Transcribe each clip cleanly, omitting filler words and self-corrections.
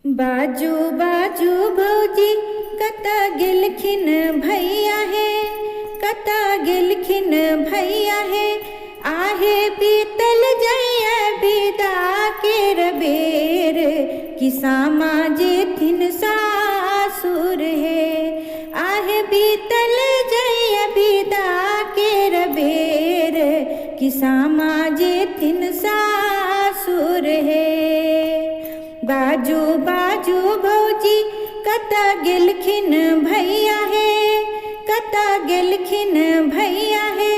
बाजू बाजू भौजी कता गेलखिन भैया है, कता गेलखिन भैया है। आहे बीतल जइया विदा केर बेर, कि सामा जेथिन सासुर है। आहे बीतल जइया विदा केर बेर, कि सामा जेथिन सासुर है। बाजू बाजू भौजी कता गेलखिन भैया है, कता गेलखिन भैया है।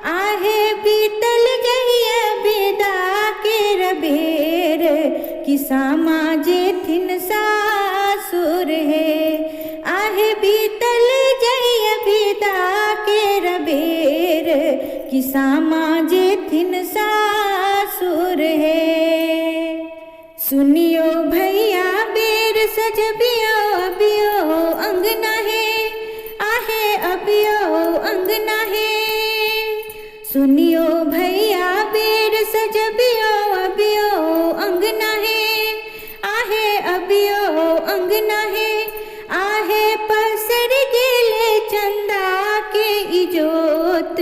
आहे बीतल जइया विदा केर बेर, कि सामा जेथिन सासुर है। आहे बीतल जइया विदा केर बेर, कि सामा जेथिन सासुर है। सुनियो भैया बेर सजबियो अबियो अंगना है, आहे अबियो अंगना है। सुनियो भैया बेर सजबियो अबियो अंगना है, आहे अबियो अंगना है। आहे पसर गेले चंदा के इजोत,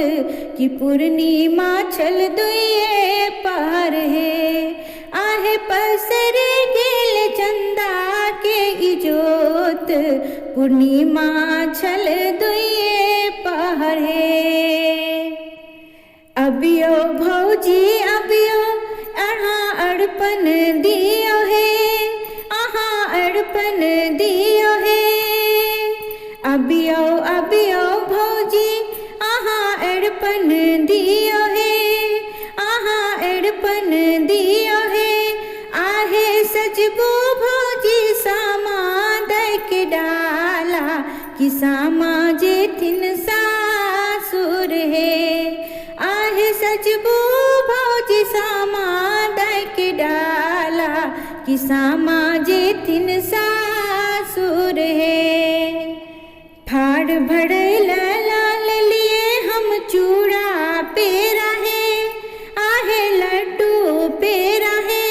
कि पूर्णिमा छल दुए पार है। आहे पसर गेल चंदा के इजोत, पूर्णिमा छल दुए पहर है। अबियो भौजी अबियो अहा अड़पन दियो है, अहा अड़पन दियो है। अबियो अबियो भौजी अहा अड़पन दियो है, अहा अड़पन दियो है। आहे सजबो भौजी सामा दैक डाला, कि सामा जेथिन सासुर है। आहे सजबो भौजी सामा दैक डाला, कि सामा जेथिन सासुर है। फाड़ भड़ैला लाल लिए हम चूड़ा पेरा है, आहे लड्डू पेरा है।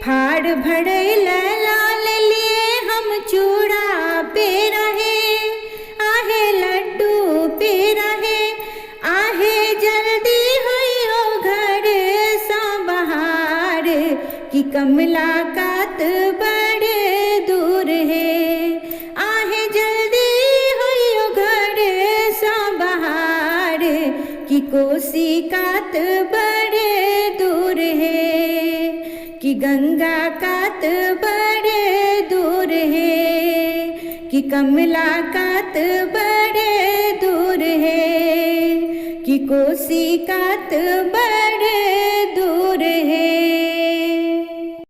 फाड़ भड़ैला लाल लिए हम चूड़ा पेरा है, आहे लड्डू पेरा है। आहे जल्दी होइयो घर सा बहार, कि कमला कात बड़ दूर है। आहे जल्दी होइयो घर सा बहार, कि कोसी कात बड़ दूर है। कि गंगा कात बड़ दूर है, कि कमला कात बड़ दूर है। कि कोसी कात बड़